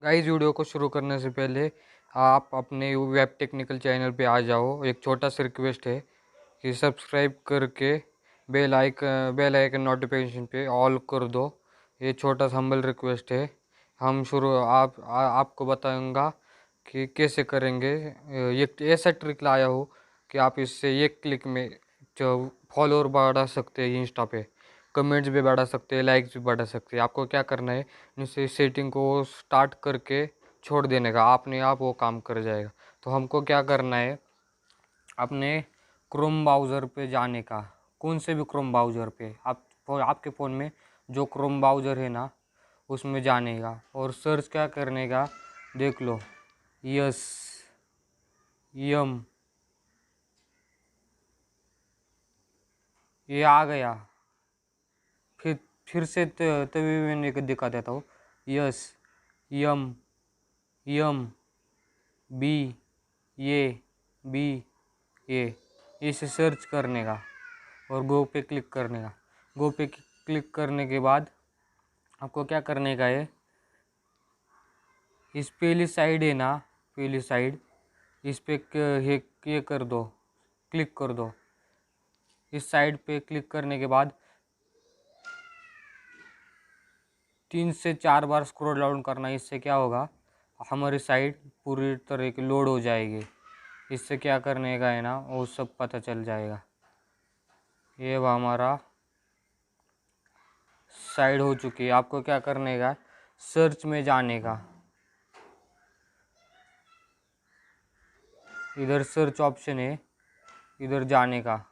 Guys, video को शुरू करने से पहले आप अपने वेब टेक्निकल चैनल पे आ जाओ। एक छोटा सा रिक्वेस्ट है कि सब्सक्राइब करके बेल आइकन नोटिफिकेशन पे ऑल कर दो। ये छोटा सा हम्बल रिक्वेस्ट है। हम शुरू आपको बताऊंगा कि कैसे करेंगे। एक ऐसा ट्रिक लाया हो कि आप इससे एक क्लिक में जो फॉलोअर बढ़ा सकते हैं इंस्टा पे, कमेंट्स भी बढ़ा सकते हैं, लाइक्स भी बढ़ा सकते हैं। आपको क्या करना है, इसे सेटिंग को स्टार्ट करके छोड़ देने का, अपने आप वो काम कर जाएगा। तो हमको क्या करना है, अपने क्रोम ब्राउज़र पे जाने का। कौन से भी क्रोम ब्राउज़र पे आपके फ़ोन में जो क्रोम ब्राउज़र है ना, उसमें जाने का और सर्च क्या करने का, देख लो, यस यम, ये आ गया। फिर फिर से तभी मैंने दिखा देता हूँ। यस यम यम बी ये बी ये, इसे सर्च करने का और गो पे क्लिक करने का। गो पे क्लिक करने के बाद आपको क्या करने का है, इस पहली साइड है ना, पहली साइड, इस पे ये कर दो, क्लिक कर दो। इस साइड पे क्लिक करने के बाद 3 से 4 बार स्क्रॉल डाउन करना। इससे क्या होगा, हमारी साइट पूरी तरह की लोड हो जाएगी। इससे क्या करने का है ना, वो सब पता चल जाएगा। ये वो हमारा साइड हो चुकी है। आपको क्या करने का, सर्च में जाने का, इधर सर्च ऑप्शन है, इधर जाने का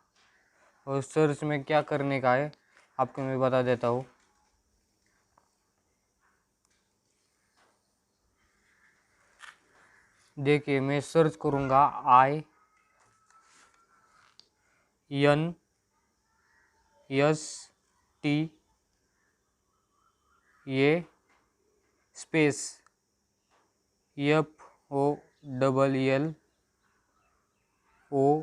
और सर्च में क्या करने का है आपको मैं बता देता हूँ। देखिए, मैं सर्च करूँगा INST, ये स्पेस FOLLOWERS,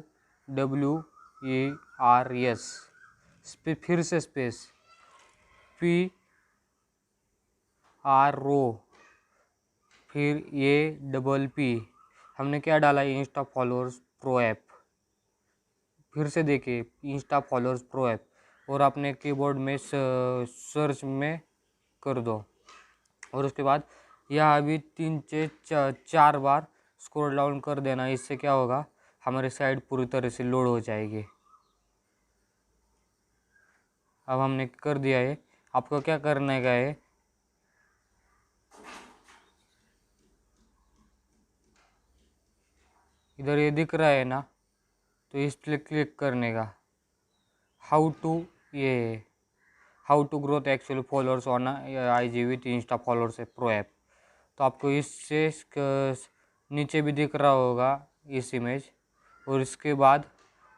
फिर से स्पेस PRO, फिर ये P। हमने क्या डाला है, इंस्टा फॉलोअर्स प्रो ऐप। फिर से देखिए, इंस्टा फॉलोअर्स प्रो ऐप, और अपने कीबोर्ड में सर्च में कर दो। और उसके बाद यह अभी 3 से 4 बार स्क्रॉल डाउन कर देना। इससे क्या होगा, हमारी साइट पूरी तरह से लोड हो जाएगी। अब हमने कर दिया है। आपको क्या करने का है, इधर ये दिख रहा है ना, तो इस पर क्लिक करने का। How to growth actually followers on IG with insta followers pro app. तो आपको इससे नीचे भी दिख रहा होगा इस इमेज। और इसके बाद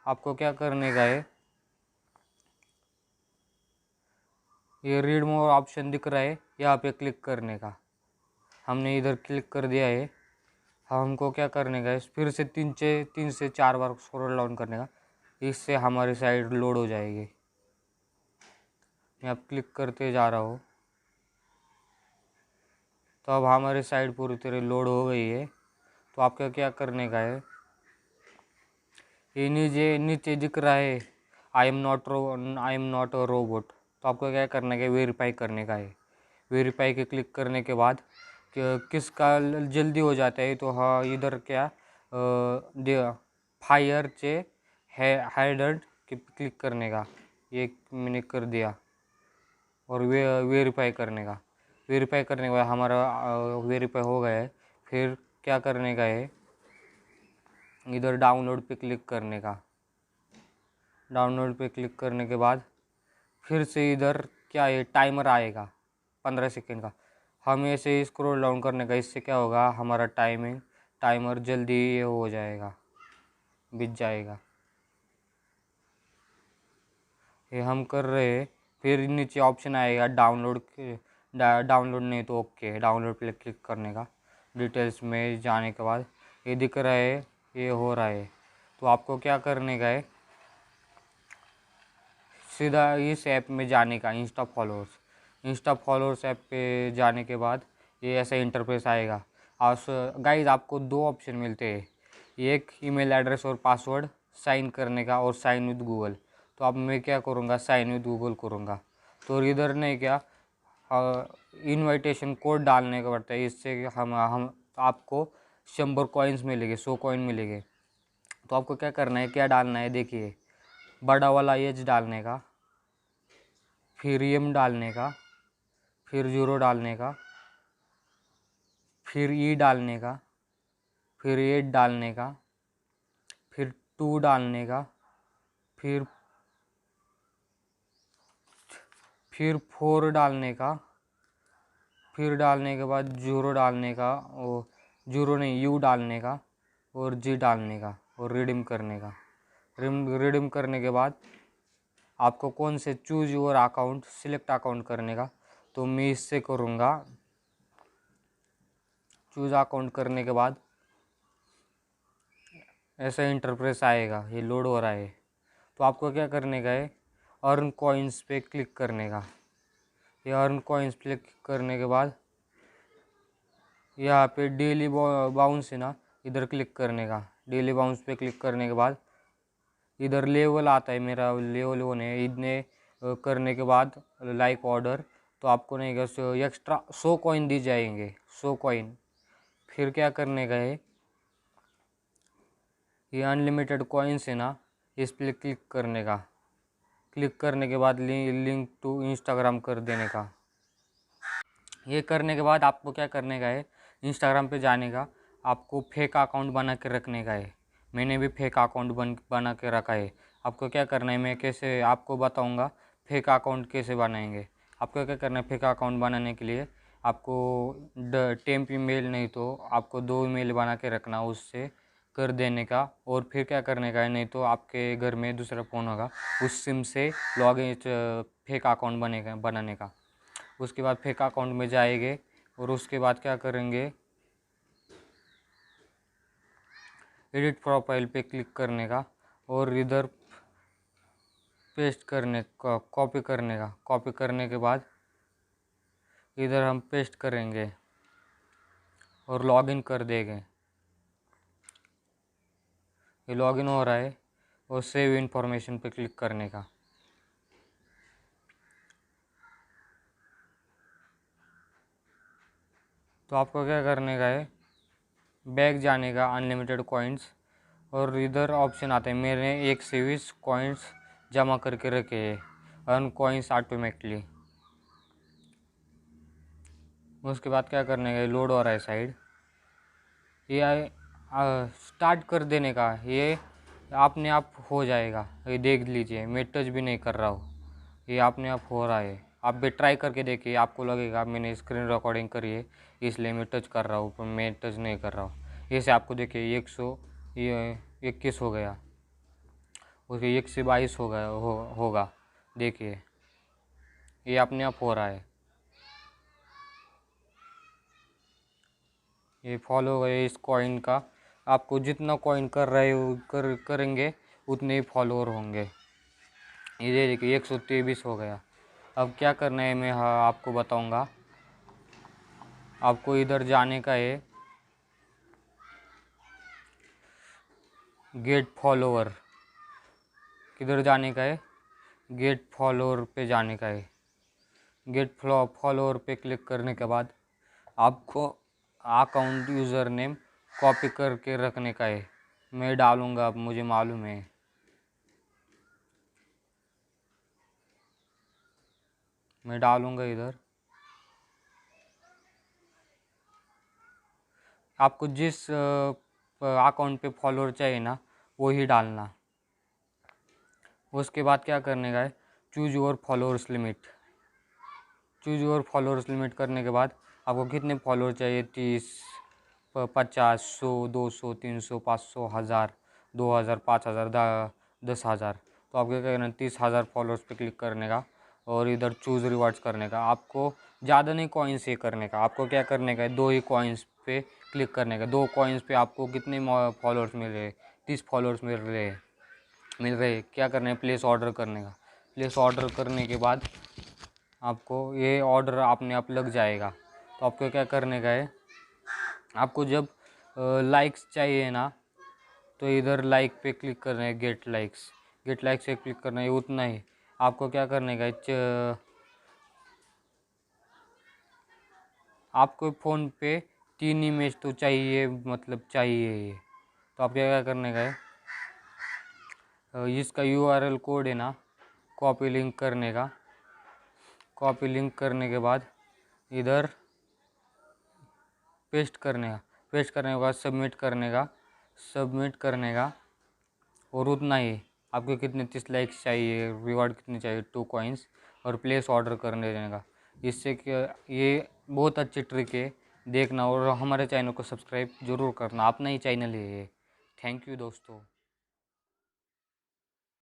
आपको क्या करने का है, ये रीड मोर ऑप्शन दिख रहा है, यहाँ पे क्लिक करने का। हमने इधर क्लिक कर दिया है। हमको क्या करने का है, फिर से 3 से 4 बार स्क्रॉल डाउन करने का। इससे हमारी साइट लोड हो जाएगी। मैं अब क्लिक करते जा रहा हूँ, तो अब हमारी साइट पूरी तरह लोड हो गई है। तो आपको क्या करने का है, ये नीचे नीचे दिख रहा है I am not a robot. तो आपको क्या करने का है, वेरीफाई करने का है। वेरीफाई के क्लिक करने के बाद किसका जल्दी हो जाता है, तो हाँ, इधर क्या फायर चे हाइडर्ड क्लिक करने का, ये मैंने कर दिया। और वेरीफाई करने का। वेरीफाई करने के बाद हमारा वेरीफाई हो गया है। फिर क्या करने का है, इधर डाउनलोड पे क्लिक करने का। डाउनलोड पे क्लिक करने के बाद फिर से इधर क्या है, टाइमर आएगा 15 सेकेंड का। हम ऐसे ही स्क्रॉल डाउन करने का। इससे क्या होगा, हमारा टाइमर जल्दी ये हो जाएगा, बीत जाएगा। ये हम कर रहे हैं। फिर नीचे ऑप्शन आएगा डाउनलोड नहीं तो ओके, डाउनलोड पे क्लिक करने का। डिटेल्स में जाने के बाद ये दिख रहा है, ये हो रहा है। तो आपको क्या करने का है, सीधा इस ऐप में जाने का, इंस्टा फॉलोअर्स ऐप पे जाने के बाद ये ऐसा इंटरफेस आएगा। और गाइज आपको दो ऑप्शन मिलते हैं, एक ईमेल एड्रेस और पासवर्ड साइन करने का और साइन विद गूगल। तो अब मैं क्या करूँगा, साइन विद गूगल करूँगा। तो इधर नहीं क्या इनविटेशन कोड डालने का पड़ता है, इससे हम आपको 100 कॉइन्स मिलेंगे, 100 कॉइन मिलेंगे। तो आपको क्या करना है, क्या डालना है, देखिए बड़ा वाला एच डालने का, फिर एम डालने का, फिर 0 डालने का, फिर ई डालने का, फिर 8 डालने का, फिर 2 डालने का, फिर 4 डालने का, फिर डालने के बाद 0 डालने का, और 0 नहीं यू डालने का, और जी डालने का, और रिडीम करने का। रिडीम करने के बाद आपको कौन से choose your account, select account करने का। तो मैं इससे करूँगा। चूज अकाउंट करने के बाद ऐसा इंटरफेस आएगा, ये लोड हो रहा है। तो आपको क्या करने का है, अर्न कॉइन्स पे क्लिक करने का। ये अर्न कॉइन्स क्लिक करने के बाद यहाँ पे डेली बाउंस है ना, इधर क्लिक करने का। डेली बाउंस पे क्लिक करने के बाद इधर लेवल आता है, मेरा लेवल 1 है। इतने करने के बाद लाइक ऑर्डर, तो आपको नहीं एक्स्ट्रा 100 कॉइन दी जाएंगे, 100 कॉइन। फिर क्या करने का है, ये अनलिमिटेड कॉइन्स है ना, इस पर क्लिक करने का। क्लिक करने के बाद लिंक टू इंस्टाग्राम कर देने का। ये करने के बाद आपको क्या करने का है, इंस्टाग्राम पे जाने का। आपको फेक अकाउंट बना के रखने का है। मैंने भी फेक अकाउंट बना के रखा है। आपको क्या करना है, मैं कैसे आपको बताऊंगा फेक अकाउंट कैसे बनाएंगे। आपको क्या करना है, फेक अकाउंट बनाने के लिए आपको टेम्प ईमेल नहीं तो आपको 2 ईमेल बना के रखना, उससे कर देने का। और फिर क्या करने का है, नहीं तो आपके घर में दूसरा फ़ोन होगा, उस सिम से लॉग इन फेक अकाउंट बनाने का। उसके बाद फेक अकाउंट में जाएंगे और उसके बाद क्या करेंगे, एडिट प्रोफाइल पे क्लिक करने का और इधर पेस्ट करने का, कॉपी करने का। कॉपी करने के बाद इधर हम पेस्ट करेंगे और लॉगिन कर देंगे। ये लॉगिन हो रहा है और सेव इन्फॉर्मेशन पे क्लिक करने का। तो आपको क्या करने का है, बैक जाने का, अनलिमिटेड कॉइन्स, और इधर ऑप्शन आता है, मैंने 120 कॉइन्स जमा करके रखे हैं, अर्न कॉइन्स ऑटोमेटिकली। उसके बाद क्या करने का, लोड हो रहा है साइड, ये स्टार्ट कर देने का। ये अपने आप हो जाएगा, ये देख लीजिए, मैं टच भी नहीं कर रहा हूँ, ये अपने आप हो रहा है। आप भी ट्राई करके देखिए, आपको लगेगा मैंने स्क्रीन रिकॉर्डिंग करी है इसलिए मैं टच कर रहा हूँ, पर मैं टच नहीं कर रहा हूँ। ऐसे आपको देखिए 121 हो गया, उसके 122 हो गया होगा। देखिए ये अपने आप हो रहा है। ये फॉलो है इस कॉइन का। आपको जितना कॉइन कर रहे हो करेंगे उतने ही फॉलोअर होंगे। ये देखिए 123 हो गया। अब क्या करना है, मैं आपको बताऊंगा। आपको इधर जाने का है, गेट फॉलोअर, किधर जाने का है, गेट फॉलोअर पे जाने का है। गेट फॉलोअर पे क्लिक करने के बाद आपको अकाउंट यूज़र नेम कॉपी करके रखने का है। मैं डालूँगा, अब मुझे मालूम है। मैं डालूँगा इधर। आपको जिस अकाउंट पे फॉलोअर चाहिए ना, वो ही डालना। उसके बाद क्या करने का है, choose your followers limit. Choose your followers limit करने के बाद आपको कितने फॉलोअर चाहिए, 30, 50, 100, 200, 300, 500, 1000, 2000, 5000, 10,000। तो आपको क्या करना है, 30,000 फॉलोअर्स पे क्लिक करने का और इधर चूज़ रिवार्ड्स करने का। आपको ज़्यादा नहीं कॉइन्स ये करने का, आपको क्या करने का है, 2 ही कॉइन्स पे क्लिक करने का। 2 कॉइन्स पे आपको कितने फॉलोअर्स मिल रहे हैं, 30 फॉलोअर्स मिल रहे। क्या करना है, प्लेस ऑर्डर करने का। प्लेस ऑर्डर करने के बाद आपको ये ऑर्डर अपने आप लग जाएगा। तो आपको क्या करने का है, आपको जब लाइक्स चाहिए ना तो इधर लाइक पे क्लिक करना है, गेट लाइक्स पे क्लिक करना है, उतना ही। आपको क्या करने का है, आपको फ़ोन पे 3 इमेज तो चाहिए, मतलब चाहिए ये। तो आप क्या करने का है, इसका यूआरएल कोड है ना, कॉपी लिंक करने का। कॉपी लिंक करने के बाद इधर पेस्ट करने का। पेस्ट करने के बाद सबमिट करने का। और उतना ही, आपको कितने 30 लाइक्स चाहिए, रिवॉर्ड कितने चाहिए, 2 कॉइन्स, और प्लेस ऑर्डर करने देने का। इससे क्या, ये बहुत अच्छी ट्रिक है, देखना और हमारे चैनल को सब्सक्राइब जरूर करना। अपना ही चैनल है ये। थैंक यू दोस्तों।